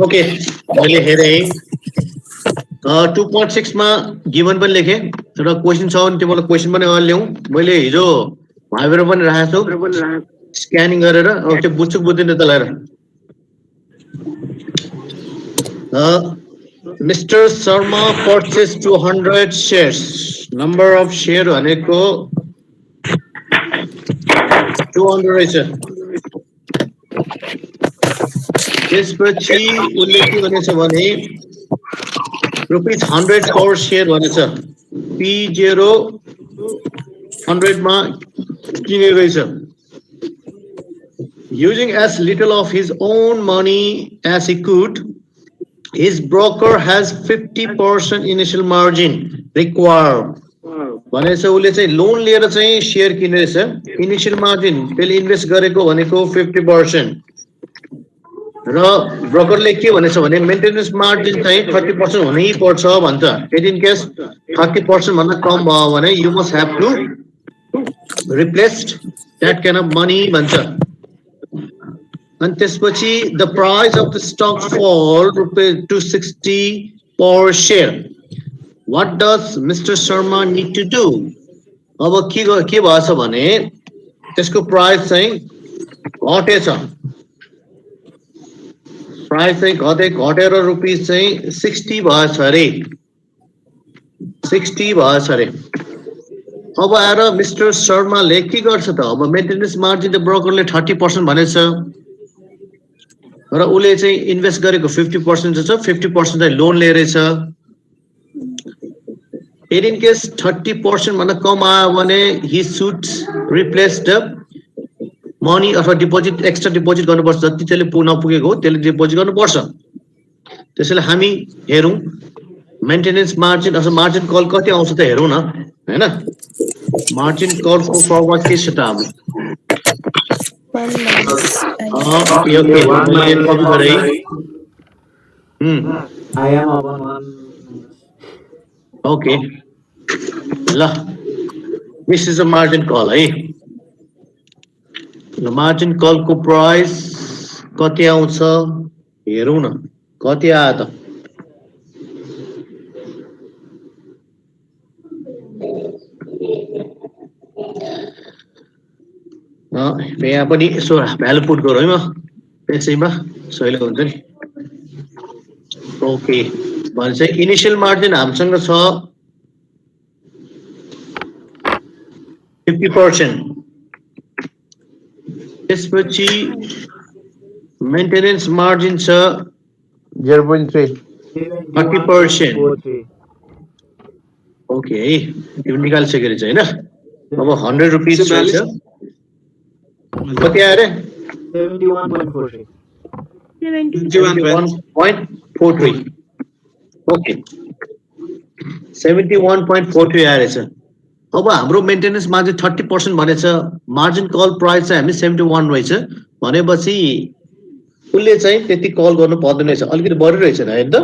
Okay मैले हेरेँ 2.6 मा गिभन पनि लेखेँ र क्वेसन छ भने तिमीलाई क्वेसन पनि अगाडि ल्याउँ मैले हिजो भाइबेर पनि राखेको छु स्क्यानिङ गरेर अब त्यो बुझ्छु बुझ्दैन तलाई Mr. Sharma purchased 200 shares. Number of share भनेको 200 रहेछ त्यसपछि उसले के भनेछ भने ₹100 per share भनेछ P0 100 मा किने रहेछ using as little of his own money as he could. His broker has 50% initial margin required. भनेछ उसले चाहिँ लोन लिएर चाहिँ शेयर किनेछ इनिशियल मार्जिन त्यसले इन्भेस्ट गरेको भनेको 50% र ब्रोकरले के भनेछ भने मेन्टेनेन्स मार्जिन चाहिँ 30% हुनै पर्छ भन्छ यदि इन केस 30% भन्दा कम भयो भने you must have to replace that kind of money भन्छ and त्यसपछि the price of the stock fall ₹260 per share. What does Mr. Sharma need to do? अब के भएछ भने त्यसको प्राइस चाहिँ घटेछ प्राइस चाहिँ घटेर रुपीस चाहिँ 60 भएछ अरे 60 भएछ अरे अब आएर मिस्टर शर्माले के गर्छ त अब मेन्टेनेन्स मार्जिन त ब्रोकरले 30% भनेछ र उले चाहिँ इन्भेस्ट गरेको 50% छ 50% चाहिँ लोन लिएर छ इन केस 30% भन्दा कम आयो भने he should replace the money अथवा डिपोजिट एक्स्ट्रा डिपोजिट गर्नुपर्छ जति त्यसले नपुगेको हो त्यसले डिपोजिट गर्नुपर्छ त्यसैले हामी हेरौँ मेन्टेनेन्स मार्जिन अथवा मार्जिन कल कति आउँछ त हेरौँ न हैन मार्जिन कलको फर्मुला के छ त अब Okay. La. This is a margin call, है The margin call को price कति आउँछ हेरौँ न कति आयो त यहाँ पनि यसो भ्यालु पुट गरौँ है म त्यसैमा सहिले हुन्छ नि ओके भने चाहिँ इनिशियल मार्जिन हामीसँग छ 50% त्यसपछि मेन्टेनेन्स मार्जिन छ 0.3 30% ओके यो निकालिसकेको रहेछ हैन अब 100 रुपीस छ कति आयो रे 71.43 ओके 71.43 आयो रहेछ अब हाम्रो मेन्टेनेन्स मार्जिन 30% भनेछ मार्जिन कल प्राइस चाहिँ हामी 71 रहेछ भनेपछि उसले चाहिँ त्यति कल गर्नु पर्दैन रहेछ अलिकति बढी रहेछ हैन त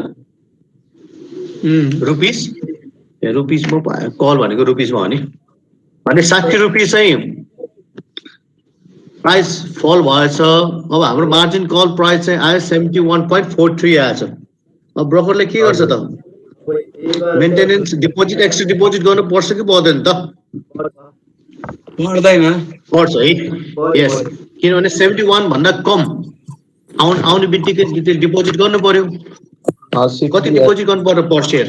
रुपीस रुपीसमा कल भनेको रुपीसमा हो नि भने 60 रुपीस चाहिँ प्राइस फल भएछ अब हाम्रो मार्जिन कल प्राइस चाहिँ आयो 71.43 आएछ अब ब्रोकरले के गर्छ त मेन्टेनेन्स डिपोजिट एक्स्ट्रा डिपोजिट गर्नु पर्छ कि पर्दैन त पर्दैन पर्छ है यस किनभने 71 भन्दा कम आउने बित्तिकै डिपोजिट गर्नु पर्यो कति डिपोजिट गर्नु पर्यो पर शेयर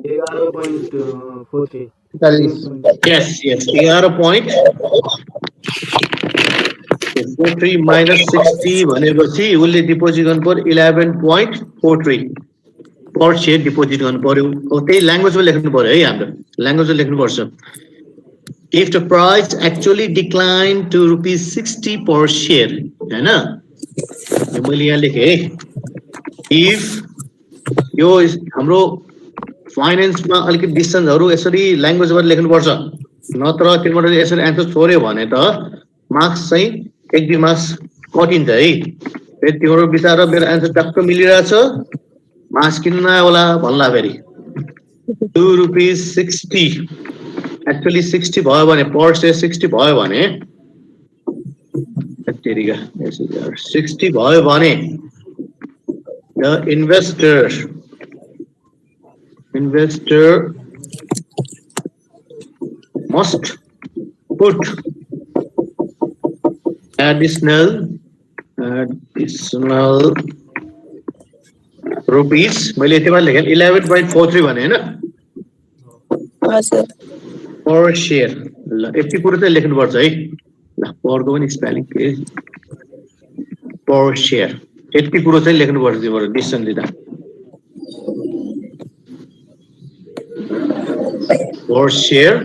11.43 यस यस 11.43 minus 60 भनेपछि उसले डिपोजिट गर्नु पर्यो 11.43 पर शेयर डिपोजिट गर्नु पर्यो अब त्यही ल्याङ्ग्वेजमा लेख्नु पर्यो है हाम्रो ल्याङ्ग्वेजमा लेख्नु पर्छ if the price actually declined to ₹60 per share हैन मैले यहाँ लेखे if यो हाम्रो फाइनान्समा अलिकति डिस्टेन्सहरु यसरी ल्याङ्ग्वेजमा लेख्नु पर्छ नत्र तिमीले यसरी एन्सर छोड्यो भने त मार्क्स चाहिँ एक दुई मार्क्स कटिन्छ है तिम्रो विचार र मेरो एन्सर टक्क मिलिरहेछ मार्क्स किन नआयो होला भन्ला फेरि ₹2.60 एक्चुअली 60 भयो भने पर शेयर 60 भयो भने तेरिका 60 भयो भने The investor must put additional rupees मैले यति मात्र लेखेँ 11.43 भने हैन हजुर per share ल यति कुरा चाहिँ लेख्नु पर्छ है ल परको पनि स्पेलिङ के per share यति कुरा चाहिँ लेख्नु पर्छ तिम्रो डिसिजन लिँदा per share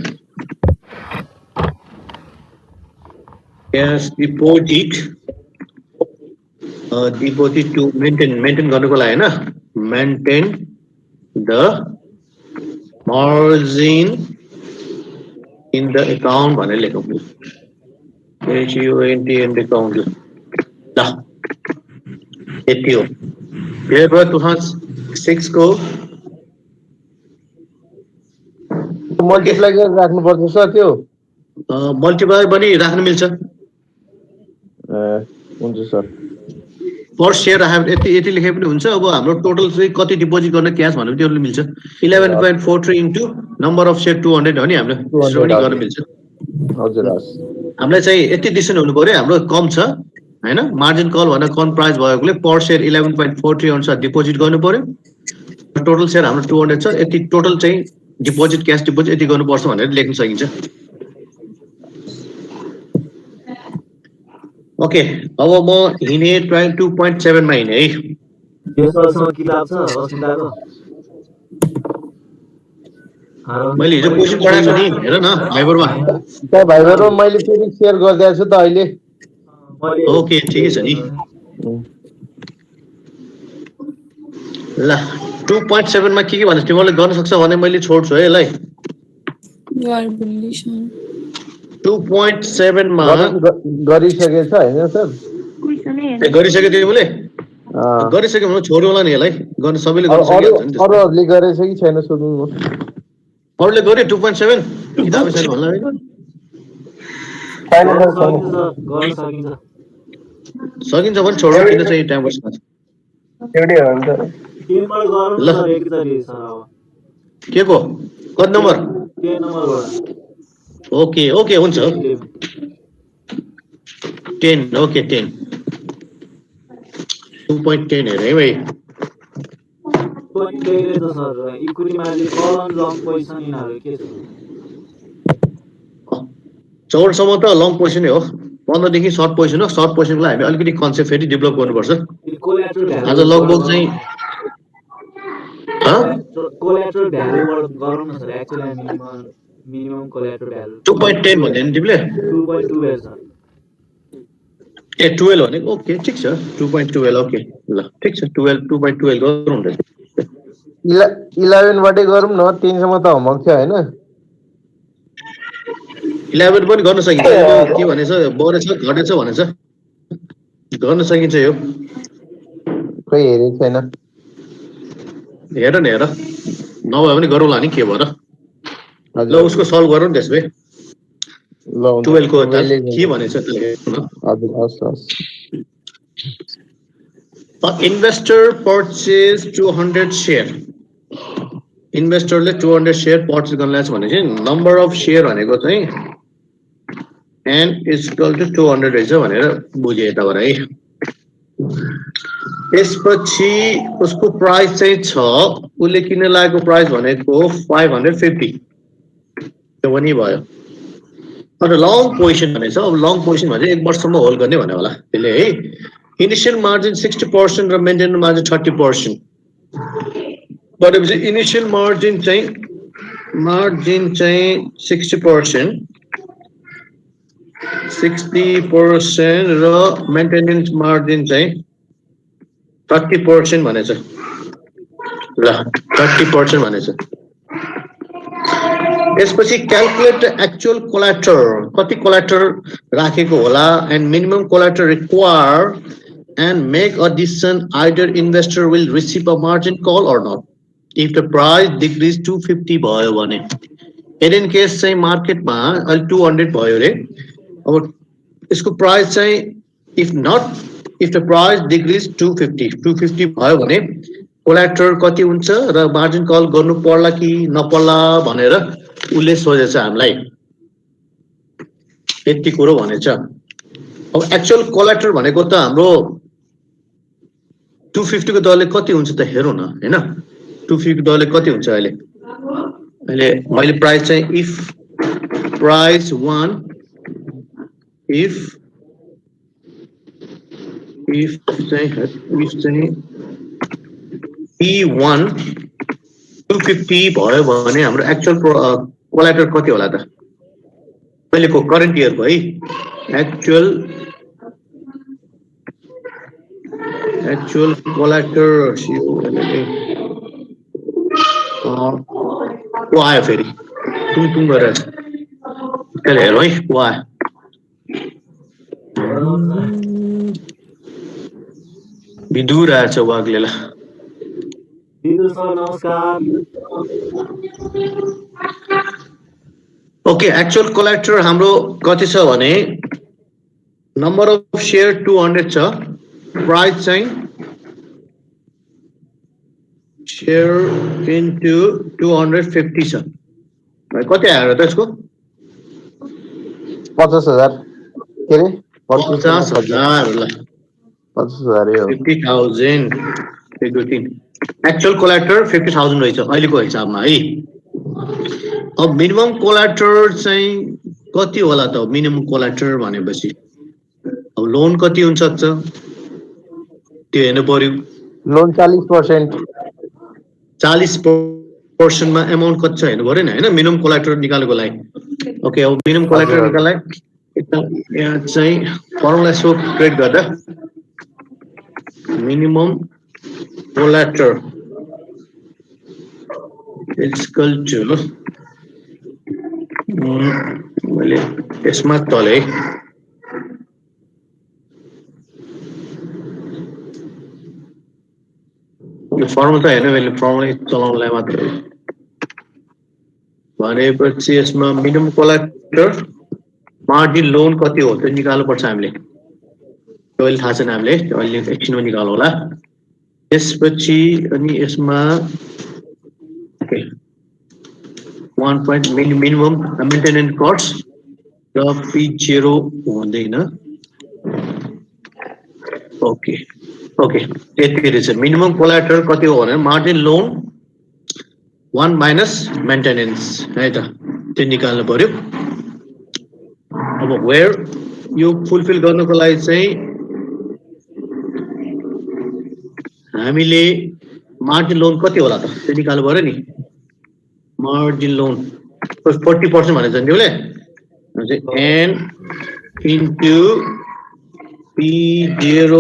cash deposit deposit to maintain गर्नुको लागि हैन maintain the margin in the account भनेर लेखौँ HUNT account ल यति हो क्लियर भयो 2006 को मल्टिप्लाई गरेर राख्नु पर्छ सर त्यो मल्टिप्लाई पनि राख्न मिल्छ हुन्छ सर पर शेयर राख्यो यति यति लेखे पनि हुन्छ अब हाम्रो टोटल चाहिँ कति डिपोजिट गर्न क्याश भन्नु त्यो मिल्छ 11.43 इन्टु नम्बर अफ शेयर 200 हो नि हामीले त्यसो पनि गर्न मिल्छ हजुर हस् हामीलाई चाहिँ यति डिसिजन हुनु पर्यो हाम्रो कम छ हैन मार्जिन कल भनेर कम प्राइस भएकोले पर शेयर 11.43 अनुसार डिपोजिट गर्नु पर्यो टोटल शेयर हाम्रो 200 छ यति टोटल चाहिँ डिपोजिट क्याश डिपोजिट यति गर्नुपर्छ भनेर लेख्न सकिन्छ ओके अब म हिने 2.7 मा हिने है यससँग किताब छ अस्मिताको मैले हिजो क्वेशन पढाएको छु नि हेर न भाइबरमा त्यहाँ भाइबरमा मैले फेरि सेयर गरिदिएको छु त अहिले ओके ठिकै छ नि ल 2.7 मा के भन्नु तिमीले गर्न सक्छ भने मैले छोड्छु है यसलाई 2.7 मा गरिसकेछ हैन सर गरिसके तिमीले गरिसके भने छोड्नु होला नि यसलाई गर्न सबैले गर्न सकिन्छ नि अरूहरूले गरेछ कि छैन सोध्नु म अरूले गरे 2.7 किताबै छैन भन्ला हैन गर्न सकिन्छ सकिन्छ भने छोड्नु किन चाहिँ टाइम वेस्ट गर्छ एउटै हो नि त टिमबाट गरौँ न सर एकचोटि सर अब के को कति नम्बर 10 नम्बरबाट ओके ओके हुन्छ 10 ओके 10 2.10 हेरे है भाइ पनि त्यही रहेछ sir equity margin call on long position यिनीहरू के छ 14 सम्म त लङ पोजिसन हो 15 देखि सर्ट पोजिसन हो सर्ट पोजिसनको लागि हामी अलिकति कन्सेप्ट फेरि डेभलप गर्नुपर्छ आज लगभग चाहिँ कोल्याटरल भ्यालुबाट गरौँ न सर एक्चुअली मिनिमम कोल्याटरल भ्यालु 2.10 भन्दै नि तिमीले 2.12 सर ए 12 भनेको ओके ठिक छ 2.12 ओके ल ठिक छ 2.12 गरौँ न 11 बाटै गरौँ न 3 सम्म त होमवर्क छ हैन 11 पनि गर्न सकिन्छ के भनेछ बढेछ घटेछ भनेछ गर्न सकिन्छ यो खै हेरेको छैन हेर न हेर नभए पनि गरौँला नि के भएर ल उसको सल्भ गरौँ न त्यसै ल 12 को के भनेछ त्यसले हजुर हस् हस् इन्भेस्टर परचेज 200 शेयर इन्भेस्टरले 200 शेयर परचेज गर्न लाग्छ भने चाहिँ नम्बर अफ शेयर भनेको चाहिँ n is equal to 200 रहेछ भनेर बुझे यताबाट है त्यसपछि उसको प्राइस चाहिँ छ उसले किन्न लागेको प्राइस भनेको 550 त्यो पनि भयो अन्त लङ पोजिसन भनेछ अब लङ पोजिसन भने 1 वर्षसम्म होल्ड गर्ने भन्ने होला त्यसले है इनिशियल मार्जिन 60% र मेन्टेन मार्जिन 30% भनेपछि इनिशियल मार्जिन चाहिँ 60% र मेन्टेनेन्स मार्जिन चाहिँ 30% भनेछ ल 30% भनेछ त्यसपछि क्याल्कुलेट एक्चुअल कोल्याटर कति कोल्याटर राखेको होला and minimum collateral require and make a decision either investor will receive a margin call or not if the price decrease 250 भयो भने इन केस चाहिँ मार्केटमा अहिले 200 भयो रे अब यसको प्राइस चाहिँ if not if the price decrease 250 भयो भने कोल्याटरल कति हुन्छ र मार्जिन कल गर्नु पर्ला कि नपर्ला भनेर उसले सोधेछ हामीलाई यति कुरो भनेछ अब एक्चुअल कोल्याटरल भनेको त हाम्रो 250 को दरले कति हुन्छ त हेरौँ न हैन 250 को दरले कति हुन्छ अहिले अहिले मैले प्राइस चाहिँ इफ प्राइस 1 if चाहिँ P1 250 भयो भने हाम्रो एक्चुअल कोल्याटरल कति होला त अहिलेको करेन्ट इयरको है एक्चुअल कोल्याटरल को आयो फेरि टुङ गरेर त्यसले हेरौँ है को आयो विदुर आएछ वाग्लेला विदुर सर नमस्कार ओके एक्चुअल कोल्याटरल हाम्रो कति छ भने नम्बर अफ शेयर 200 छ प्राइस चाहिँ शेयर इन्टु 250 छ कति आयो त यसको 50,000 के रे 50,000 ल 50,000 हो 50,000 1 2 3 एक्चुअल कोल्याटरल 50,000 रहेछ अहिलेको हिसाबमा है अब मिनिमम कोल्याटरल चाहिँ कति होला त मिनिमम कोल्याटरल भनेपछि अब लोन कति हुन सक्छ त्यो हेर्नु पर्यो लोन 40% 40% मा अमाउन्ट कति छ हेर्नु पर्यो नि हैन मिनिमम कोल्याटरल निकाल्नको लागि ओके अब मिनिमम कोल्याटरल निकाल्नलाई यहाँ चाहिँ फर्मुला यसो क्रिएट गर्दा मिनिमम कोल्याटरल इज इक्वल टु मैले यसमा तले यो फर्मुला त हेर्नु मैले फर्मुला चलाउनलाई मात्र भनेपछि यसमा मिनिमम कोल्याटरल मार्जिन लोन कति हो त्यो निकाल्नु पर्छ हामीले त्यो अहिले थाहा छैन हामीले त्यो अहिले एकछिनमा निकाल्नु होला त्यसपछि अनि यसमा okay 1 point minimum maintenance cost र P0 हुँदैन ओके ओके यति रहेछ मिनिमम कोल्याटरल कति हो भने मार्जिन लोन 1 माइनस मेन्टेनेन्स है त त्यो निकाल्नु पर्यो अब वेयर यो फुलफिल गर्नको लागि चाहिँ हामीले मार्जिन लोन कति होला त त्यो निकाल्नु पर्यो नि मार्जिन लोन 40% भनेछ नि तिमीले n into P0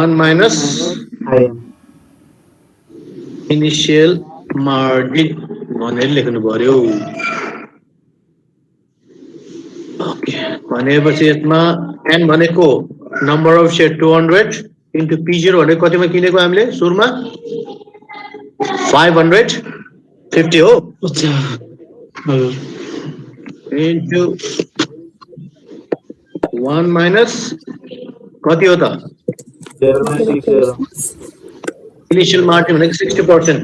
1 minus initial margin भनेर लेख्नु पर्यो ओके भनेपछि यसमा n भनेको number of share 200 into P0 भनेको कतिमा किनेको हामीले सुरुमा 550 हो इन्टु 1 माइनस कति हो त इनिशियल मार्जिन भनेको 60%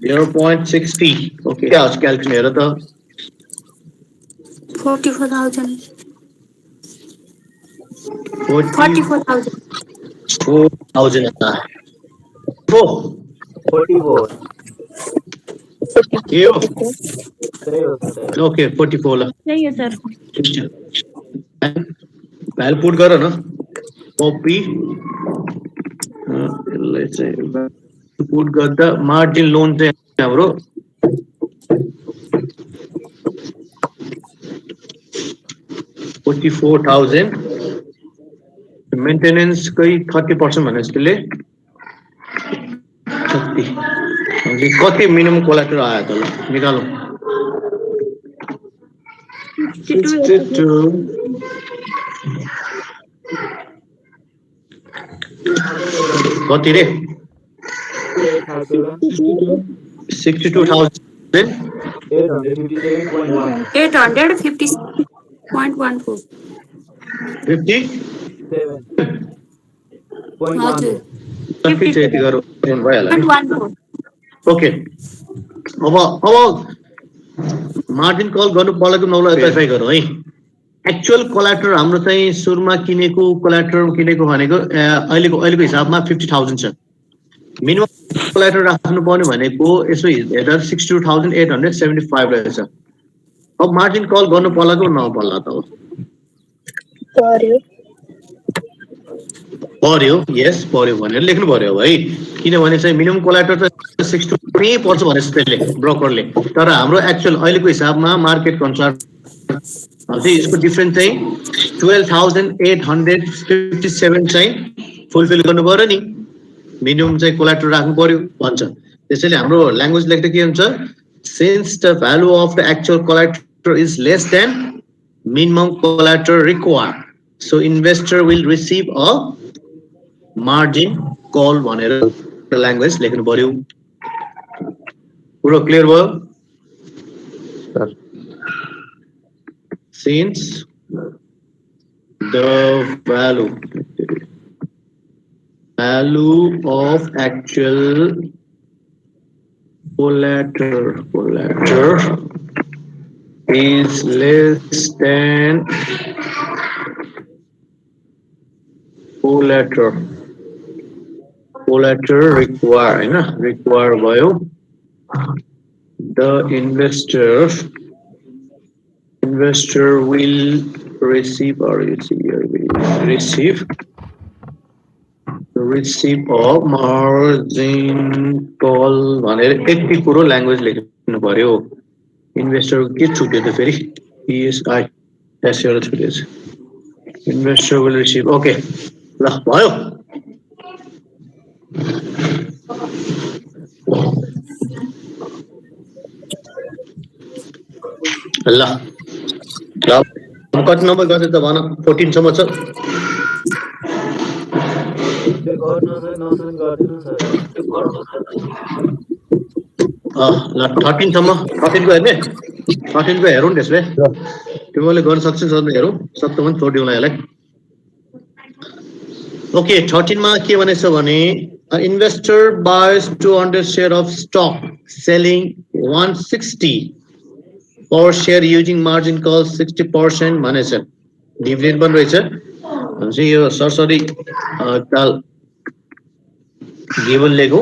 0.60 ओके क्या होस् क्याल्कुलेट हेर त 44,000 44,000 के हो ओके 44 ल सही है सर भ्यालु पुट गर न कपी यसलाई चाहिँ पुट गर्दा मार्जिन लोन चाहिँ हाम्रो $44,000 मेन्टेनेन्स कै 30% भने जस्तोले 30 कति मिनिमम कोल्याटरल आयो त ल निकालौँ 62 कति रे 62,000 856.14 हजुर 50 चाहिँ यति गरौँ भइहाल्यो नि 1.14 ओके अब मार्जिन कल गर्नु पर्ला नौला स्पेसिफाई गरौँ है एक्चुअल कोल्याटरल हाम्रो चाहिँ सुरुमा किनेको कोल्याटरल किनेको भनेको अहिलेको हिसाबमा 50,000 छ मिनिमम कोल्याटरल राख्नु पर्ने भनेको यसो हेर्दा 62,875 रहेछ अब मार्जिन कल गर्नु पर्ला कि नपर्ला त पर्यो यस पर्यो भनेर लेख्नु पर्यो है किनभने चाहिँ मिनिमम कोल्याटरल त 62 नै पर्छ भनेछ त्यसले ब्रोकरले तर हाम्रो एक्चुअल अहिलेको हिसाबमा मार्केट कन्सर्ट चाहिँ यसको डिफरेन्स चाहिँ 12,857 चाहिँ फुलफिल गर्नु पर्यो नि मिनिमम चाहिँ कोल्याटरल राख्नु पर्यो भन्छ त्यसैले हाम्रो ल्याङ्ग्वेज लेख्दा के हुन्छ since the value of the actual collateral is less than minimum collateral required so investor will receive a margin call भनेर ल्याङ्ग्वेज लेख्नु पर्यो पुरो क्लियर भयो since the value of actual collateral is less than collateral require भयो the investor will receive a margin call भनेर यति कुरो language लेख्नु पर्यो इन्भेस्टर के छुट्यो त फेरि ESI एसएर छुटेछ इन्भेस्टर विल रिसिभ ओके ल भयो ल कति नम्बर गर्छ त भन 14 सम्म छ ल 13 सम्म 13 को हेर्ने 13 को हेरौँ त्यसले तिमीले गर्न सक्छौ सक्दैन हेरौँ सक्छौ भने छोडिदिउँला यसलाई ओके 13 मा के भनेछ भने investor buys 200 share of stock selling 160 per share using margin call 60% भनेछ डिभिडेन्ड पनि रहेछ हुन्छ यो सरसरी काल गिवन लेखौ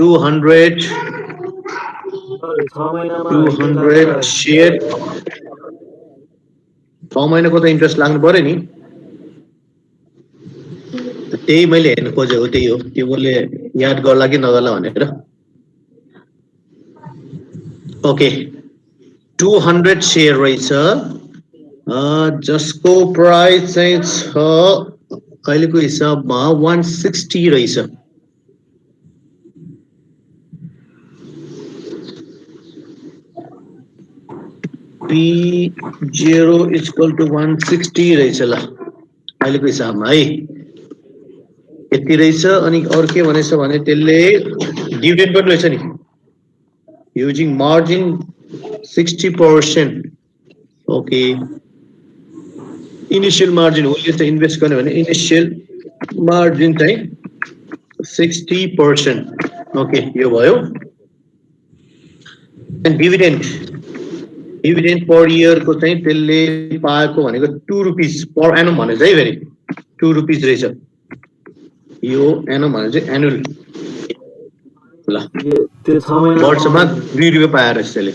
200 शेयर 6 महिनाको त इन्ट्रेस्ट लाग्नु पर्यो नि त्यही मैले हेर्नु खोजेको त्यही हो तिमीले याद गर्ला कि नगर्ला भनेर ओके 200 शेयर रहेछ जसको प्राइस चाहिँ छ अहिलेको हिसाबमा 160 रहेछ P0 इक्वल टु 160 रहेछ ल अहिलेको हिसाबमा है यति रहेछ अनि अरु के भनेछ भने त्यसले डिभिडेन्ड पनि रहेछ नि using margin 60% okay initial margin हो यो त इन्भेस्ट गर्ने भने इनिशियल मार्जिन चाहिँ 60% ओके यो भयो एन्ड डिभिडेन्ड पर इयर को चाहिँ त्यसले पाएको भनेको 2 रुपीस पर एनम भनेछ है फेरि 2 रुपीस रहेछ यो एनम भने चाहिँ एनुअल ल वर्षमा 2 रुपैयाँ पाएर त्यसले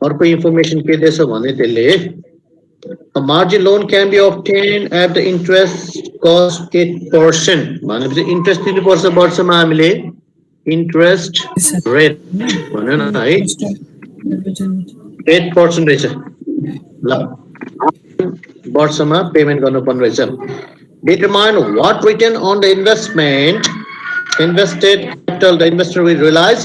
अर्को इन्फर्मेसन के दिएछ भने त्यसले a margin loan can be obtained at the interest cost 8% भनेपछि इन्ट्रेस्ट दिनुपर्छ वर्षमा हामीले इन्ट्रेस्ट रेट भन्नु न है 8% रहेछ ल वर्षमा पेमेन्ट गर्नुपर्ने रहेछ determine what return on the invested capital the investor will realize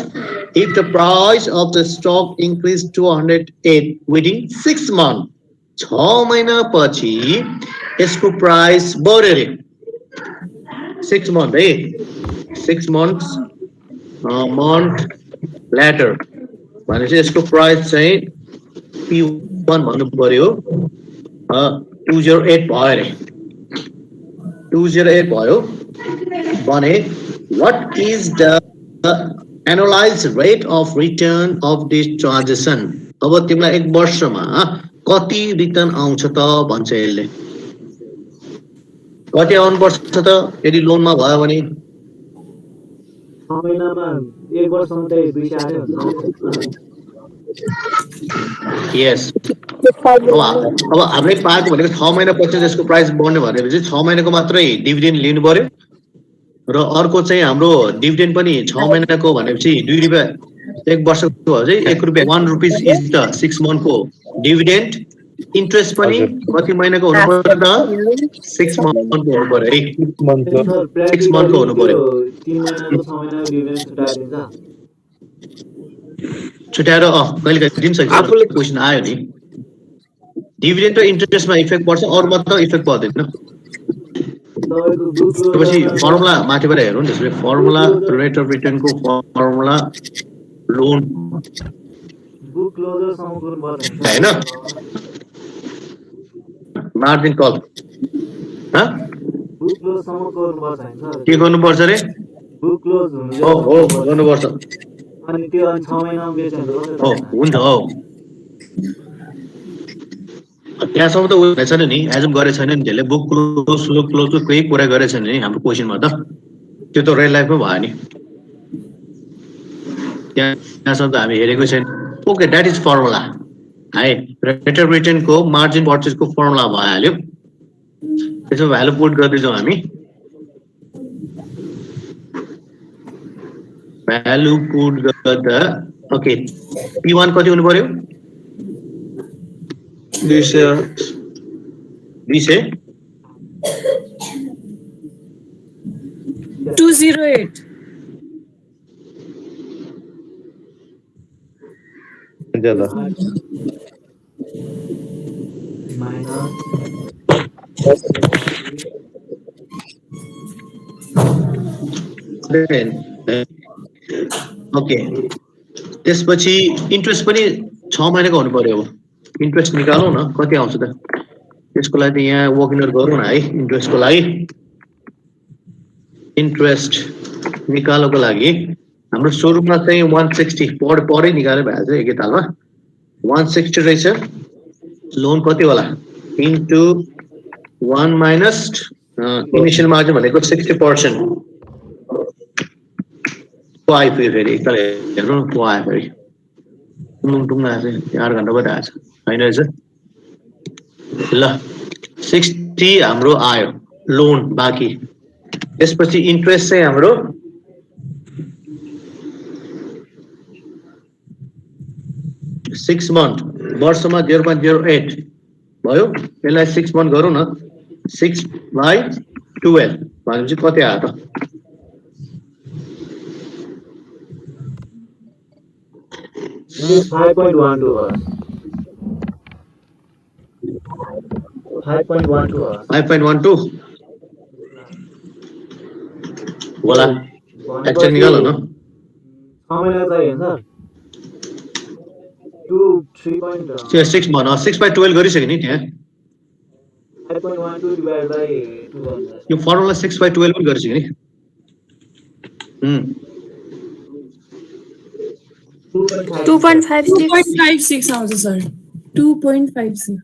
if the price of the stock increased to 108 within 6 months 6 महिना पछि यसको प्राइस बढ्यो रे 6 months है 6 months month later भनेपछि यसको प्राइस चाहिँ P1 भन्नु पर्यो 208 भयो अरे 208 भयो भने what is the annualized rate of return of this transaction अब तिमीलाई एक वर्षमा कति रिटर्न आउँछ त भन्छ यसले कति आउनु पर्छ त यदि लोनमा भयो भने 6 महिनामा 1 वर्षमा चाहिँ 208 हुन्छ यस अब हामीले पाएको भनेको 6 महिना पछि त्यसको प्राइस बढ्ने भनेपछि 6 महिनाको मात्रै डिभिडेन्ड लिनु पर्यो र अर्को चाहिँ हाम्रो डिभिडेन्ड पनि 6 महिनाको भनेपछि 2 रुपैयाँ एक वर्षको हो चाहिँ 1 रुपैयाँ 1 रुपीज इज द 6 मन्थको डिभिडेन्ड इन्ट्रेस्ट पनि कति महिनाको हुनु पर्यो त 6 मन्थको हुनु पर्यो है 6 मन्थको हुनु पर्यो 3 महिनाको 6 महिनाको डिभिडेन्ड छुटाइदिन्छ छुट्याएर कहिले कहिले दिन्छ आफूले क्वेसन आयो नि डिभिडेन्ड र इन्ट्रेस्टमा इफेक्ट पर्छ अरूमा त इफेक्ट पर्दैन त्यसपछि फर्मुला माथिबाट हेरौँ नि त्यसले फर्मुला रेट अफ रिटर्नको फर्मुला लोन बुक क्लोजर सम्म गर्नुपर्छ हैन मार्जिन कल ह बुक क्लोज सम्म गर्नुपर्छ हैन के गर्नुपर्छ रे बुक क्लोज हुन्छ हो गर्नुपर्छ अनि त्यो 6 महिनामा बेच्नु हो हुन्छ हो त्यहाँसम्म त उयो छैन नि एजम गरेछ छैन नि त्यसले बुक क्लोज केही कुरा गरेछ छैन नि हाम्रो क्वेसनमा त त्यो त रियल लाइफमा भयो नि त्यहाँसम्म त हामी हेरेको छैन ओके द्याट इज फर्मुला है रेट अफ रिटर्नको मार्जिन पर्चेजको फर्मुला भइहाल्यो त्यसमा भ्यालु पुट गर्दैछौँ हामी भ्यालु पुट गर्दा ओके P1 कति हुनु पर्यो 200 208 ज्यादा ओके त्यसपछि इन्ट्रेस्ट पनि 6 महिनाको हुनु पर्यो अब इन्ट्रेस्ट निकालौँ न कति आउँछ त त्यसको लागि यहाँ वर्किङ गरौँ न है इन्ट्रेस्टको लागि इन्ट्रेस्ट निकाल्नको लागि हाम्रो सुरुमा चाहिँ 160 पढे निकाले भएछ एकैतालमा 160 रहेछ लोन कति होला इन्टु 1 माइनस इनिशियल मार्जिन भनेको 60% को आइपुग्यो फेरि एकताल हेर्नु न को आयो फेरि टुङ आएछ 8 घन्टा बाद आएछ होइन रहेछ ल 60 हाम्रो आयो लोन बाँकी त्यसपछि इन्ट्रेस्ट चाहिँ हाम्रो सिक्स मन्थ वर्षमा 0.08 भयो यसलाई 6 मन्थ गरौँ न 6/12 भनेपछि कति आयो त 5.12 होला एक्चुअल निकाल न 6 महिना चाहियो सर 6 भन 6/12 गरिसक्यो नि त्यहाँ 5.12 divided by 2 यो फर्मुला 6/12 पनि गरिसक्यो नि 2.56 आउँछ सर 2.56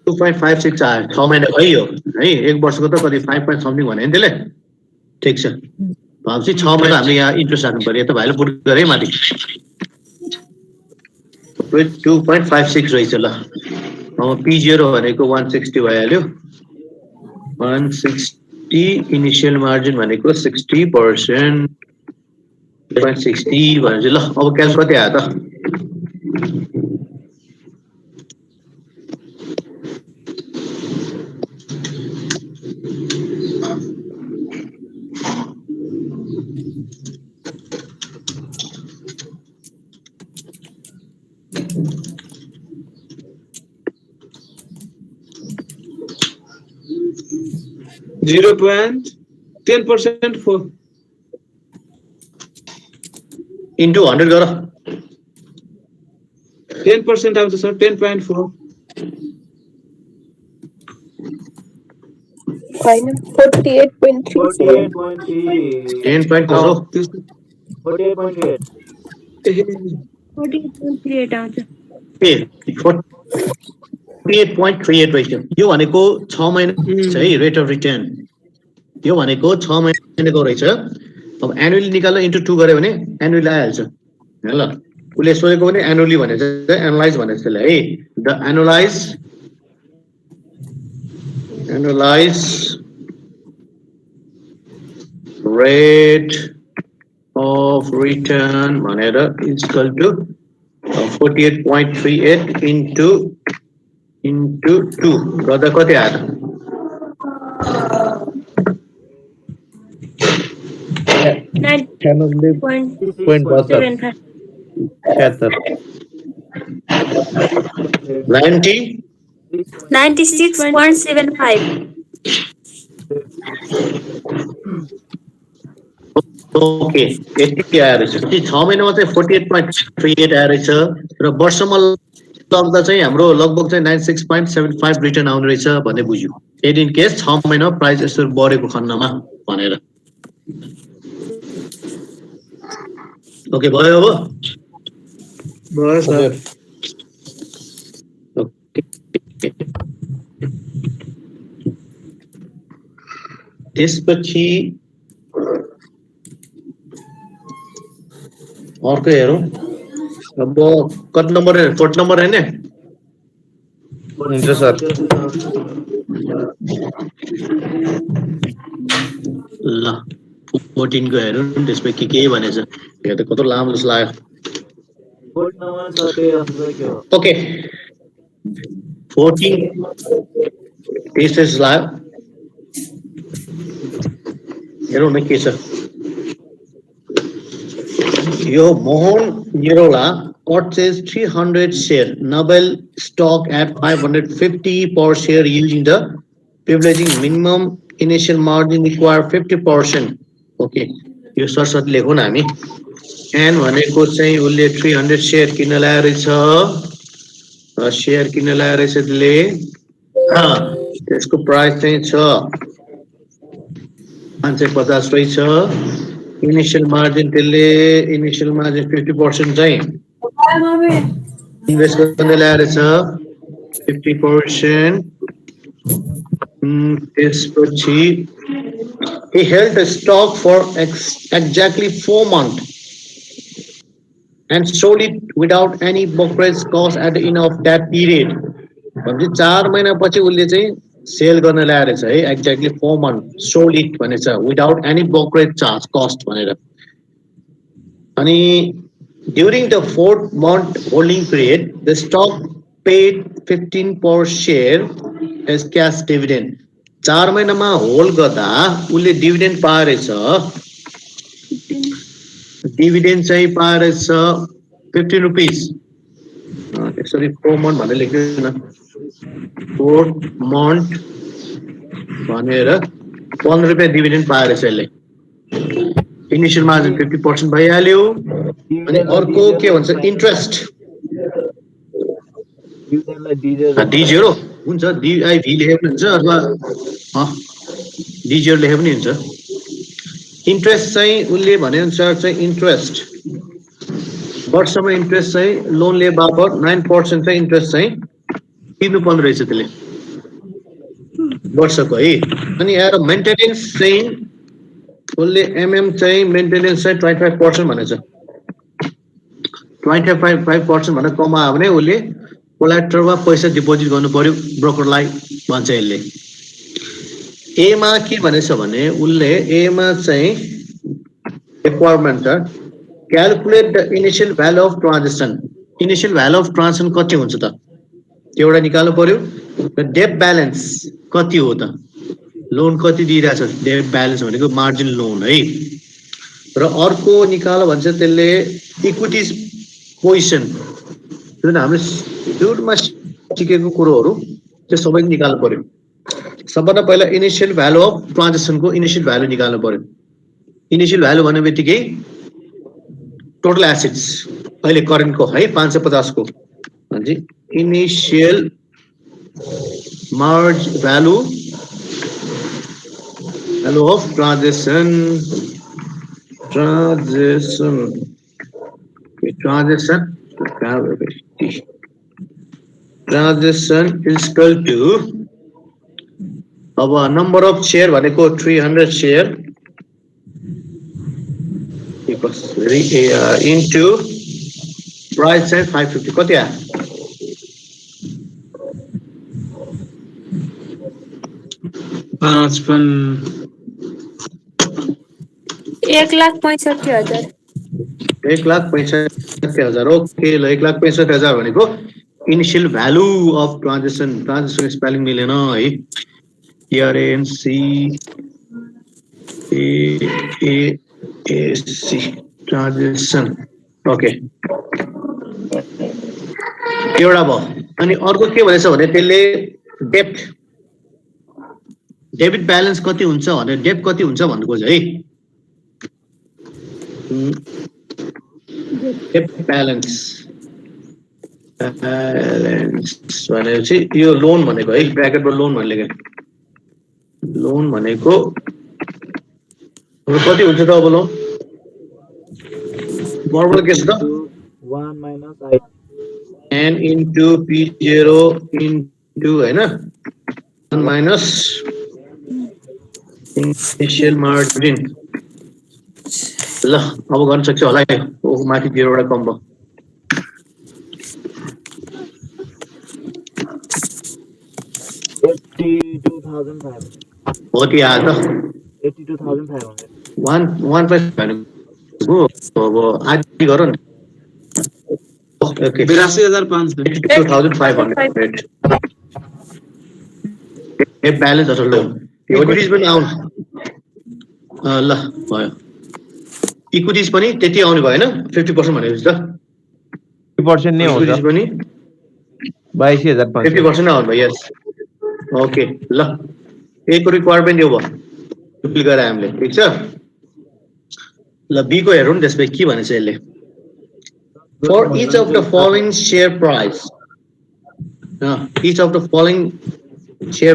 2.56 आयो 6 महिना भयो है एक वर्षको त कति 5 point something भने नि त्यसले ठिक छ भनेपछि 6 महिना हामीले यहाँ इन्ट्रेस्ट राख्नु पर्यो त भाइले पुट गरे माथि 2.56 रहेछ ल अब P0 भनेको 160 भइहाल्यो 160 इनिशियल मार्जिन भनेको 60% 0.60 भनेपछि ल अब क्याश कति आयो त Zero point 10% for into 100 गर 10% आउँछ सर 10.4 होइन 48.37 48.3 10 point हो 48.8 48.38 आउँछ ए 48.38 रहेछ यो भनेको 6 महिना है रेट अफ रिटर्न यो भनेको 6 महिनाको रहेछ अब एनुअली निकाल्दा इन्टु 2 गऱ्यो भने एनुअली आइहाल्छ हैन ल उसले सोधेको पनि एनुअली भनेछ एनालाइज भनेछ त्यसले है the analyse rate of return भनेर is equal to 48.38 into 2 गर्दा कति आयो .75 96.75 ओके यति आएर रहेछ 6 महिनामा चाहिँ 48.38 आएर रहेछ र वर्षमा लग्दा चाहिँ हाम्रो लगभग चाहिँ 96.75 रिटर्न आउने रहेछ भन्ने बुझ्यो यदि इन केस 6 महिनामा प्राइस यसरी बढेको खण्डमा भनेर ओके भयो अब भयो सर त्यसपछि अर्को हेरौँ अब कति नम्बर 4 नम्बर हैन हुन्छ सर ल 14 को हेरौँ त्यसपछि के भनेछ यो त कस्तो लामो जस्तो लाग्यो ओके 14 टेस्ट लाग्यो हेरौँ न के छ यो Mohan Nirola purchased 300 share Nobel stock at 550 per share yielding the privileging minimum initial margin require 50%. Okay, यो सरसट लेखौँ न हामी एन भनेको चाहिँ उसले 300 शेयर किन्न ल्याएर रहेछ शेयर किन्न ल्याएर रहेछ त्यसले त्यसको प्राइस चाहिँ छ 550 रहेछ इनिशियल मार्जिन त्यसले इनिशियल मार्जिन 50% चाहिँ इन्भेस्ट गर्न ल्याएर छ 50% त्यसपछि he held the stock for exactly 4 months and sold it without any brokerage cost at the end of that period. भने 4 महिनापछि उसले चाहिँ सेल गर्न ल्याएर छ है एक्ज्याक्टली 4 months sold it भनेछ without any brokerage charge cost भनेर अनि during the 4th month holding period the stock paid 15 per share as cash dividend 4 महिनामा होल्ड गर्दा उसले डिभिडेन्ड पाएछ डिभिडेन्ड चाहिँ पाएछ 15 रुपैयाँ सरी 4 month भनेर लेख्दिनु न 4 month भनेर 15 रुपैयाँ डिभिडेन्ड पाएछ यसले इनिशियल मार्जिन 50% भइहाल्यो अनि अर्को के भन्छ इन्ट्रेस्ट D0 हुन्छ DIV लेखे पनि हुन्छ अथवा D0 लेखे पनि हुन्छ इन्ट्रेस्ट चाहिँ उसले भने अनुसार चाहिँ इन्ट्रेस्ट वर्षमा इन्ट्रेस्ट चाहिँ लोन लिए बापत 9% चाहिँ इन्ट्रेस्ट चाहिँ तिर्नुपर्ने रहेछ त्यसले वर्षको है अनि यहाँ मेन्टेनेन्स चाहिँ उसले MM चाहिँ मेन्टेनेन्स चाहिँ 25% भनेछ 25% भनेर कमायो भने उसले कोल्याटरमा पैसा डिपोजिट गर्नु पर्यो ब्रोकरलाई भन्छ यसले एमा के भनेछ भने उसले एमा चाहिँ requirement calculate the initial value of transaction initial value of transaction कति हुन्छ त एउटा निकाल्नु पर्यो डेट ब्यालेन्स कति हो त लोन कति दिइरहेछ डेट ब्यालेन्स भनेको मार्जिन लोन है र अर्को निकाल्यो भन्छ त्यसले इक्विटी पोजिसन जुन हामीले सुरुमा सिकेको कुरोहरू त्यो सबै निकाल्नु पर्यो सबभन्दा पहिला इनिशियल भ्यालु अफ ट्रान्जेक्सनको इनिशियल भ्यालु निकाल्नु पर्यो इनिशियल भ्यालु भन्ने बित्तिकै टोटल एसेट्स अहिले करेन्टको है 550 को भन्छ initial Marge value Value of transaction. Transaction. Okay, transaction. Transaction is equal to our number of share भनेको 300 share equals into price चाहिँ 550 कति आयो 1,65,000 1,65,000 ओके ल 1,65,000 भनेको initial value of transaction spelling मिलेन है TRANC ट्रान्जेक्सन ओके एउटा भयो अनि अर्को के भनेछ भने त्यसले डेबिट ब्यालेन्स कति हुन्छ भने डेट कति हुन्छ भन्नु खोज्यो है डेबिट ब्यालेन्स भनेपछि यो लोन भनेको है ब्र्याकेटमा लोन भनेको लोन भनेको कति हुन्छ त अब लोन फर्मुला के छ त 1 minus I n into p0 into हैन 1 minus initial margin ल अब गर्न सक्छ होला है ओ माथि 0 वटा कम भयो 82,500 हो कि आयो त 82,500 1 प्लस भनेको अब आदि गर न ओके 82,500 82,500 ए ब्यालेन्स असल लो इक्विटीज पनि आउनु ल भयो इक्विटीज पनि त्यति आउने भयो हैन 50% भनेपछि त 50% नै हुन्छ इक्विटीज पनि 22,500 50% नै आउनु भयो यस ओके ल ए को रिक्वायरमेन्ट यो भयो क्लिक गरे हामीले ठीक छ ल बी को हेरौँ न त्यसपछि के भनेछ यसले for each of the following share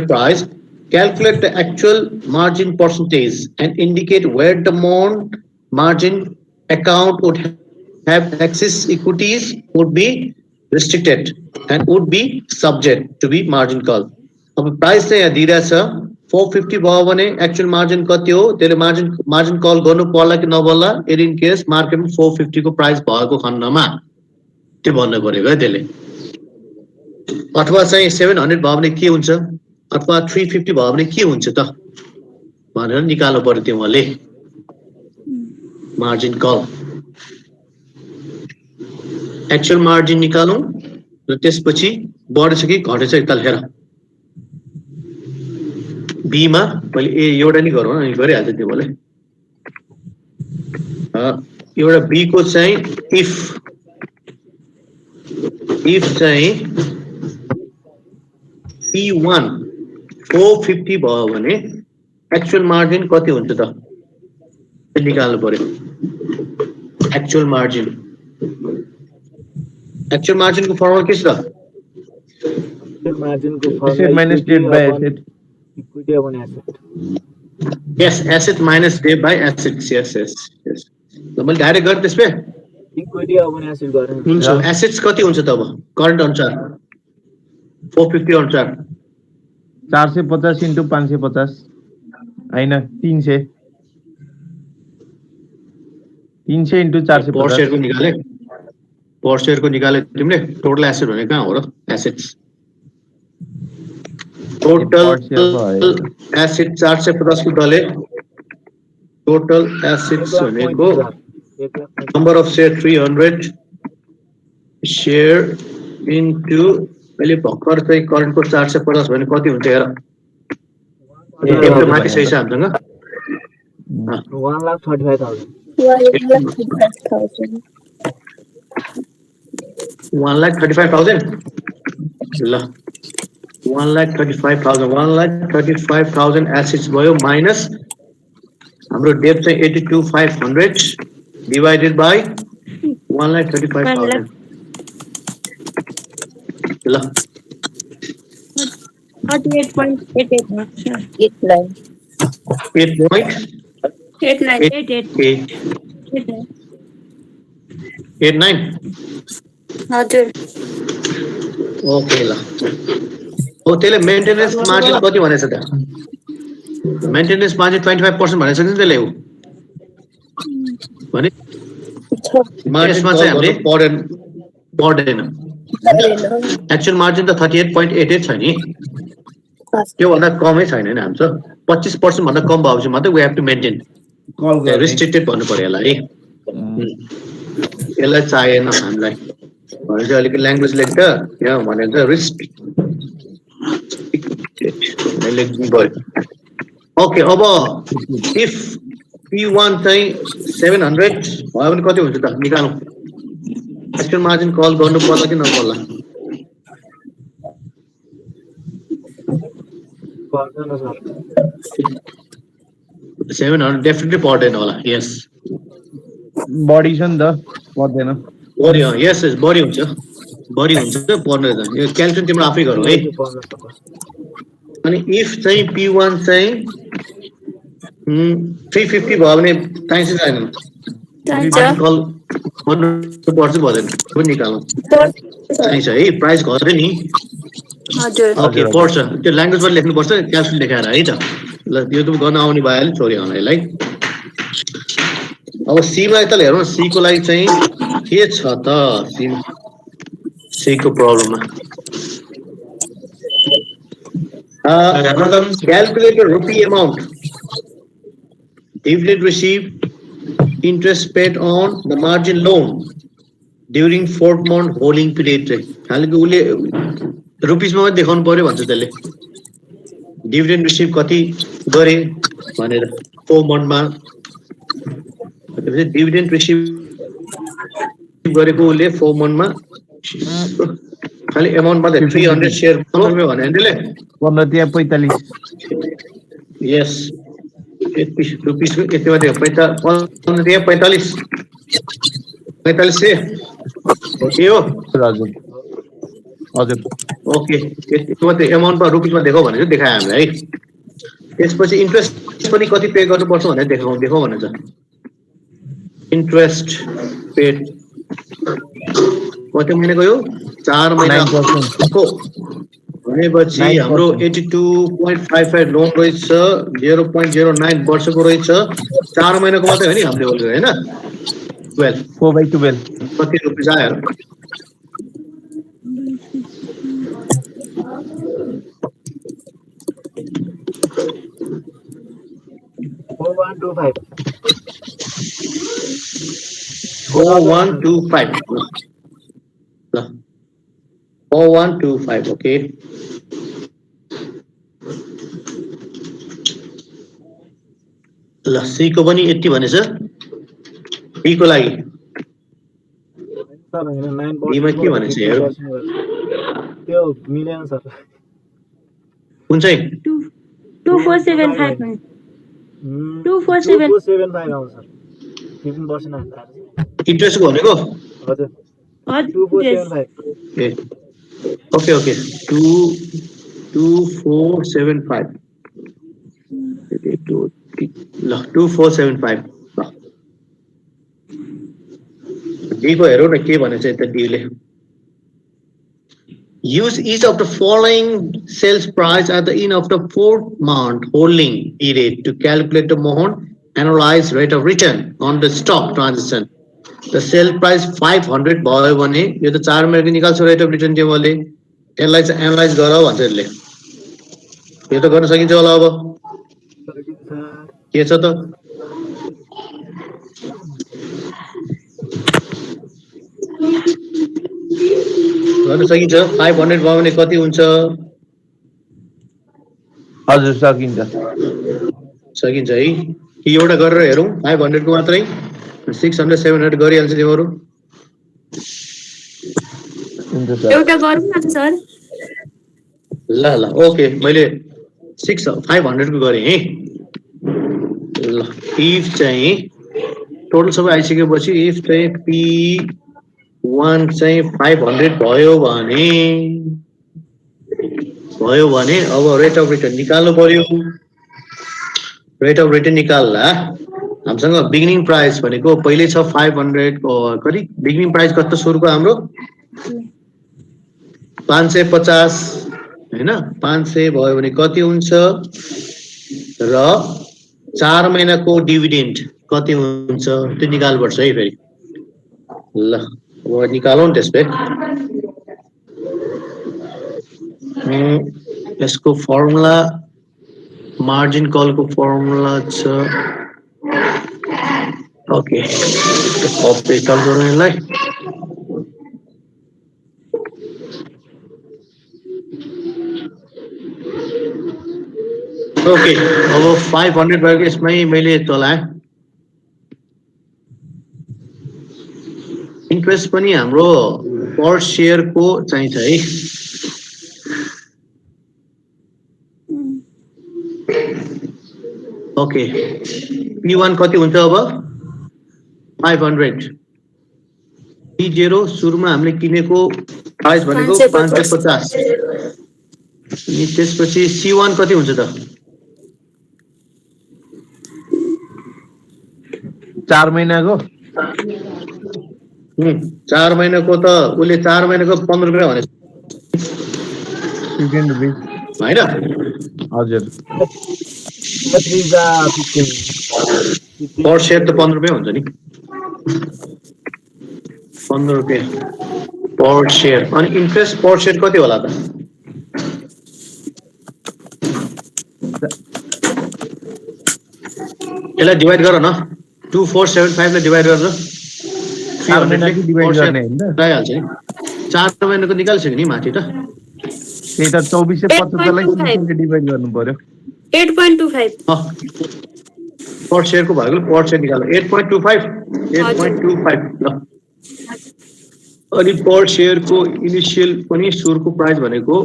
price calculate the actual margin percentage and indicate where the margin account would have excess equities would be restricted and would be subject to be margin call अब price चाहिँ यहाँ दिइरहेछ 450 भयो भने actual margin कति हो त्यसले margin call गर्नु पर्ला कि नपर्ला यदि इन केस मार्केटमा 450 को प्राइस भएको खण्डमा त्यो भन्नु पर्यो है त्यसले अथवा चाहिँ 700 भयो भने के हुन्छ अथवा 350 भयो भने के हुन्छ त भनेर निकाल्नु पर्यो तिमीले मार्जिन कल एक्चुअल मार्जिन निकालौं र त्यसपछि बढेछ कि घटेछ एकताल हेर बी मा मैले ए एउटा नि गरौँ अनि गरिहाल्छ तिमीले एउटा बी को चाहिँ इफ चाहिँ P1 450 भयो भने एक्चुअल मार्जिन कति हुन्छ त निकाल्नु पर्यो एक्चुअल मार्जिन को फर्मुला के छ त margin को asset minus debt by asset equity upon asset yes asset minus debt by assets yes ल मैले डाइरेक्ट गरे त्यसमा equity upon asset गर्ने हुन्छ एसेट्स कति हुन्छ त अब करेन्ट अनुसार 450 अनुसार 450 into 550 हैन 300 into 450 पर शेयर को निकाले तिमीले टोटल एसेट भने कहाँ हो र एसेट्स टोटल एसेट 450 को डले टोटल एसेट्स भनेको number of share 300 share into अहिले भर्खर चाहिँ करेन्ट को 450 भने कति हुन्छ हेर एकदम माथि सही छ हामीसँग 1,35,000 1,35,000 ल 1,35,000 एसेट्स भयो माइनस हाम्रो डेट चाहिँ 82,500 डिवाइडेड बाइ 1,35,000 ल 38.88 8.89 हजुर ओके ल हो त्यसले मेन्टेनेन्स मार्जिन कति भनेछ त मेन्टेनेन्स मार्जिन 25% भनेछ नि त्यसले हो भने मार्जिनमा चाहिँ हामीले पर्दैन एक्चुअल मार्जिन त 38.88 छ नि त्यो भन्दा कमै छैन नि हाम्रो 25% भन्दा कम भएपछि मात्रै we have to maintain restricted भन्नु पर्यो यसलाई यसलाई चाहिएन हामीलाई भनेपछि अलिकति ल्याङ्ग्वेज लेख्छ यहाँ भनेको रिस्ट्रिक्टेड लेख्नु पर्यो ओके अब इफ P1 चाहिँ 700 भयो भने कति हुन्छ त निकालौँ एक्चुअल मार्जिन कल गर्नु पर्ला कि नपर्ला पर्दैन सर 700 डेफिनेटली पर्दैन होला यस बढी छ नि त पर्दैन बढी यस यस बढी हुन्छ पर्दैन यो क्याल्कुलेसन तिम्रो आफै गरौ है अनि इफ चाहिँ P1 चाहिँ 350 भयो भने चाहिन्छ छैन कल गर्नुपर्छ पर्दैन त्यो निकालौँ चाहिन्छ है प्राइस घट्यो नि हजुर ओके पर्छ त्यो ल्याङ्ग्वेजमा लेख्नुपर्छ क्याल्कुलेसन लेखाएर है त ल यो त गर्न आउने भइहाल्यो छोरी हामीलाई अब सी मा त हेरौँ सी को लागि चाहिँ के छ त सी को प्रब्लममा calculate the rupee amount dividend received interest paid on the margin loan during 4th month holding period चाहिँ हालको उले रुपीस मा देखाउनु पर्यो भन्छ त्यसले डिभिडेन्ड रिसिभ कति गरे भनेर 4 month मा डिभिडेन्ड रिसिभ गरेको उले 4 month मा खाली अमाउन्ट मा 300 शेयर बनाउनु भने त्यसले 15 त्यहाँ 45 यस रुपीस को यति मात्रै 45 से ओके हो हजुर हजुर ओके यति मात्रै अमाउन्ट मा रुपीस मा देखाउ भनेर देखाए हामीलाई है त्यसपछि इन्ट्रेस्ट पनि कति पे गर्नुपर्छ भनेर देखाउ भनेछ इन्ट्रेस्ट पेड कति महिना गयो 4 महिनाको भनेपछि हाम्रो 82.55 लोन रहेछ 0.09 वर्षको रहेछ 4 महिनाको मात्रै हो नि हामीले बोलेको हैन 12 4/12 कति रुपैयाँ आयो 4125 4125 okay ल सी को पनि 80 भनेछ बी को लागि बी मा के भनेछ हेर त्यो मिलेन सर कुन चाहिँ 2475 2475 आउँछ सर 15% आउँछ इन्ट्रेस्ट को भनेको हजुर 2475 ए ओके ओके 2475 ल 2475 डी को हेरौ न के भनेछ यता डी ले use each of the following sales price at the end of the 4th month holding period to calculate the amount analyze rate of return on the stock transaction the sale price 500 भयो भने यो त 4 महिनाको निकाल्छ rate of return टेबलले त्यसलाई चाहिँ analyse गर भन्छ यसले यो त गर्न सकिन्छ होला अब के छ त गर्न सकिन्छ 500 भयो भने कति हुन्छ हजुर सकिन्छ सकिन्छ है कि एउटा गरेर हेरौँ 500 को मात्रै 600 700 गरिहाल्छ तिमीहरु एउटा गरौँ न सर ल ल ओके मैले 500 को गरे है ल इफ चाहिँ टोटल सबै आइसकेपछि इफ चाहिँ P1 चाहिँ 500 भयो भने अब रेट अफ रिटर्न निकाल्नु पर्यो रेट अफ रिटर्न निकाल्दा हामीसँग बिगिनिङ प्राइस भनेको पहिले छ 500 को कति बिगिनिङ प्राइस कति सुरुको हाम्रो 550 हैन 500 भयो भने कति हुन्छ र 4 महिनाको डिभिडेन्ड कति हुन्छ त्यो निकाल्नुपर्छ है फेरि ल अब निकालौँ त्यसले यसको फर्मुला मार्जिन कलको फर्मुला छ ओके कपी गरौँ यसलाई ओके अब 500 भएको यसमै मैले चलाएँ इन्ट्रेस्ट पनि हाम्रो पर शेयरको चाहिन्छ है ओके P1 कति हुन्छ अब 500 P0 सुरुमा हामीले किनेको प्राइस भनेको 550 अनि त्यसपछि C1 कति हुन्छ त 4 महिनाको 4 महिनाको त उले 4 महिनाको 15 रुपैयाँ भने 15 रुपैयाँ हैन हजुर पर शेयर त 15 रुपैयाँ हुन्छ नि 15 रुपैयाँ पर शेयर अनि इन्ट्रेस्ट पर शेयर कति होला त यसलाई डिवाइड गर न 2475 लाई डिवाइड गरेर 300 ले डिवाइड गर्ने हैन हाल्छ नि 4 महिनाको निकाल्छ नि माथि त त्यही त 2475 लाई 300 ले डिवाइड गर्नु पर्यो 8.25 पर शेयर को भएको पर शेयर निकाल्नु 8.25 ल अनि पर शेयर को इनिशियल पनि सुरुको प्राइस भनेको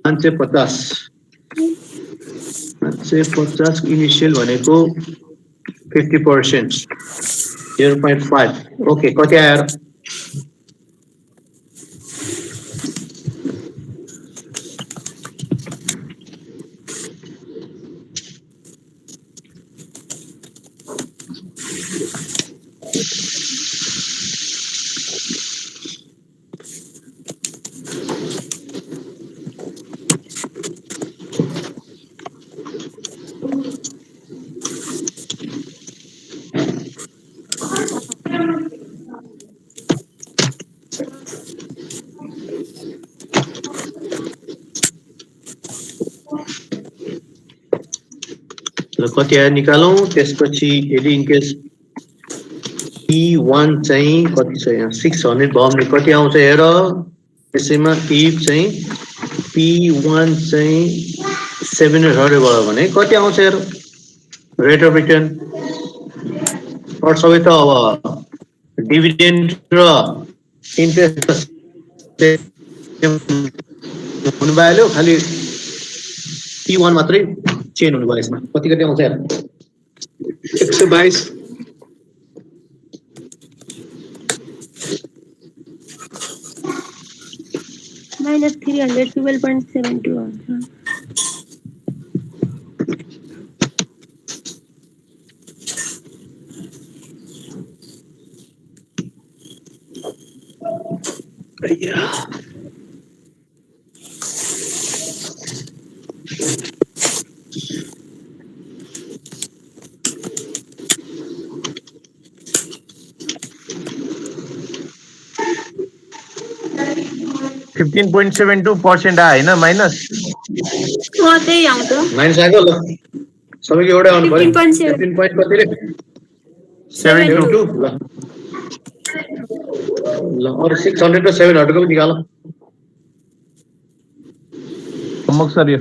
550 इनिशियल भनेको 50% 0.5 ओके कति आयो कति आयो निकालौं त्यसपछि यदि इन केस P1 चाहिँ कति छ यहाँ 600 भयो भने कति आउँछ हेर त्यसैमा if चाहिँ P1 चाहिँ 700 भयो भने कति आउँछ हेर रेट अफ रिटर्न और सबै त अब डिभिडेन्ड र इन्ट्रेस्ट हुनु भयो खाली P1 मात्रै चेन हुनु भयो यसमा कति कति आउँछ यार 122 minus 312.72 also. Yeah. $15.72 आयो हैन माइनस त्यही आउँछ माइनस आएको ल सबैको एउटै आउनु पर्यो 15 point कति रे 72 ल और 600 र 700 को पनि निकाल होमवर्क सर यो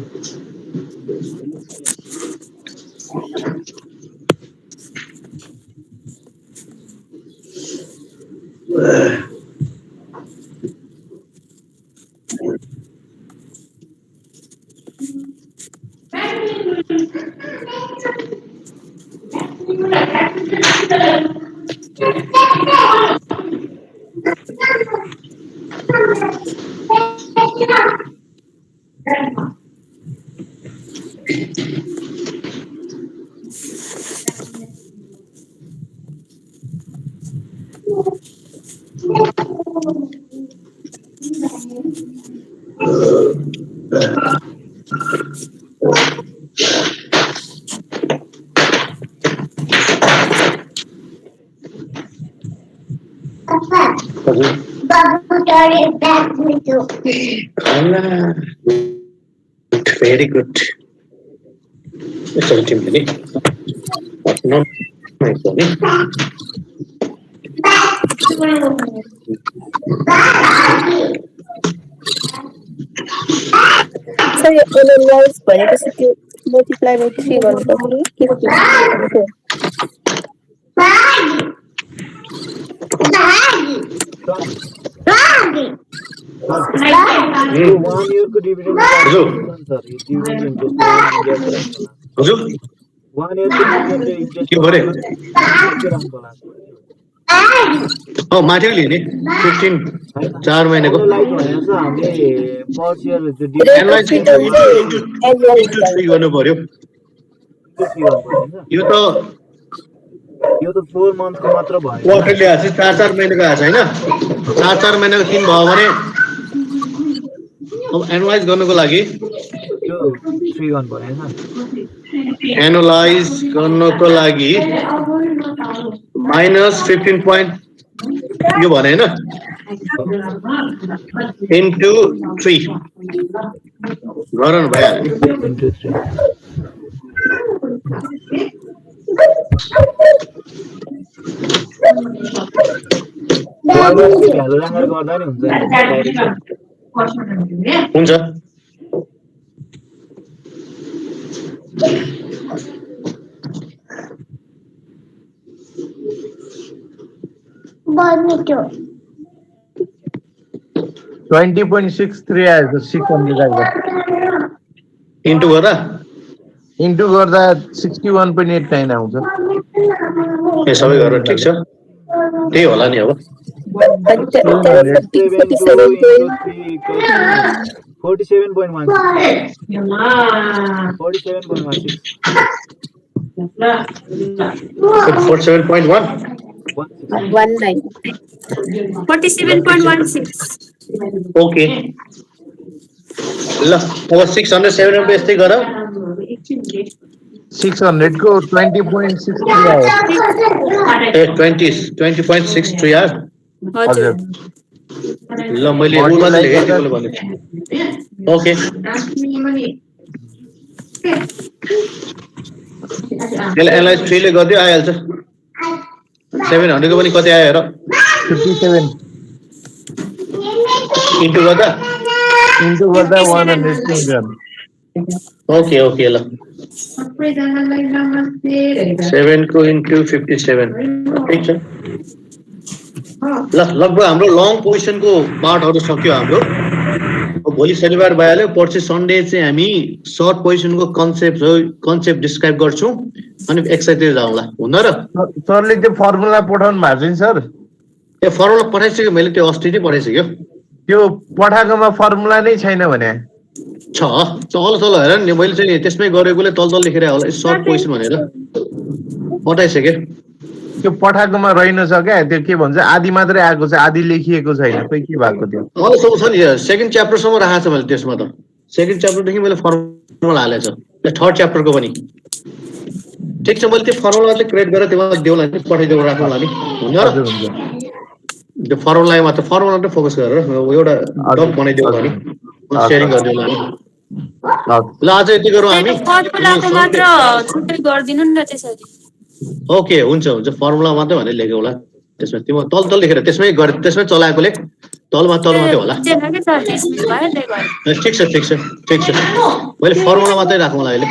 Very good. It's ultimately not my funny. Sir यो एनालाइज भनेपछि त्यो मल्टिप्लाई बाइ 3 गर्नुपर्छ के हो यो 1 इयर को डिभिडेन्ड सर डिभिडेन्ड इन्ट्रेस्ट हजुर 1 इयर को डिभिडेन्ड इन्ट्रेस्ट के भरे माथि लिने 15 4 महिनाको लाइक भनेको छ हामीले पर इयर त्यो एनालाइज इन्टु 3 गर्नु पर्यो यो त 4 मन्थ को मात्र भयो क्वार्टरली आछ 4 महिनाको आछ हैन 4 महिनाको 3 भयो भने अब एनालाइज गर्नको लागि त्यो 3 गर्नु पर्यो हैन एनालाइज गर्नको लागि -15 point यो भने हैन इन्टु 3 गरन भइहाल्यो इन्टु 3 भ्यालु गर्दा नि हुन्छ Bonito. 20.63 आएको 600 आएको इन्टु गर्दा इन्टु गर्दा 61.89 आउँछ ए सबै गरेर ठीक छ त्यही होला नि अब 47.1 47.16 ओके ल अब 600 700 यस्तै गर 600 को 20.63 आयो ए 20.63 यार हजुर ल मैले रुलमा लेखेँ तिमीले भने ओके त्यसले एनालाइज 3 ले गर्दै आइहाल्छ 700 को पनि कति आयो हेर 57 इन्टु गर्दा 100 ओके ओके ल 7 को इन्टु 57 ठीक छ ल लगभग हाम्रो लङ पोजिसनको पार्टहरु सक्यो हाम्रो भोलि शनिबार भइहाल्यो पर्सि सन्डे चाहिँ हामी सर्ट पोजिसनको कन्सेप्ट डिस्क्राइब गर्छौं अनि एक्सरसाइज जाउँला हुन र सरले त्यो फर्मुला पठाउनु भएको छ सर ए फर्मुला पठाइसक्यो मैले त्यो अस्ति नै पठाइसक्यो त्यो पठाएकोमा फर्मुला नै छैन भने छ तल हेर नि मैले चाहिँ त्यसमै गरेकोले तल लेखेर होला सर्ट पोजिसन भनेर पठाइसक्यो त्यो पठाएकोमा रहेन छ क्या त्यो के भन्छ आधी मात्रै आएको छ आधी लेखिएको छैन खोइ के भएको त्यो सब छ नि सेकेन्ड च्याप्टरसम्म राखेको छ मैले त्यसमा त सेकेन्ड च्याप्टरदेखि मैले फर्मुला हालेको छ थर्ड च्याप्टरको पनि ठीक छ मैले त्यो फर्मुला चाहिँ क्रिएट गरेर त्यसमा देउला नि पठाइदेऊ राखौँला नि हुन्छ र त्यो फर्मुलामा मात्र फर्मुला मात्रै फोकस गरेर एउटा डक बनाइदेऊ नि शेयरिङ गरिदेऊ नि ल आज यति गरौँ हामी फर्मुलाको मात्र छुट्टै गर्दिनु नि त्यसरी ओके हुन्छ फर्मुला मात्रै भनेर लेख्यो होला त्यसमा तिम्रो तल लेखेर त्यसमै चलाएकोले तल मात्रै होला ठिक छ मैले फर्मुला मात्रै राखौँला अहिले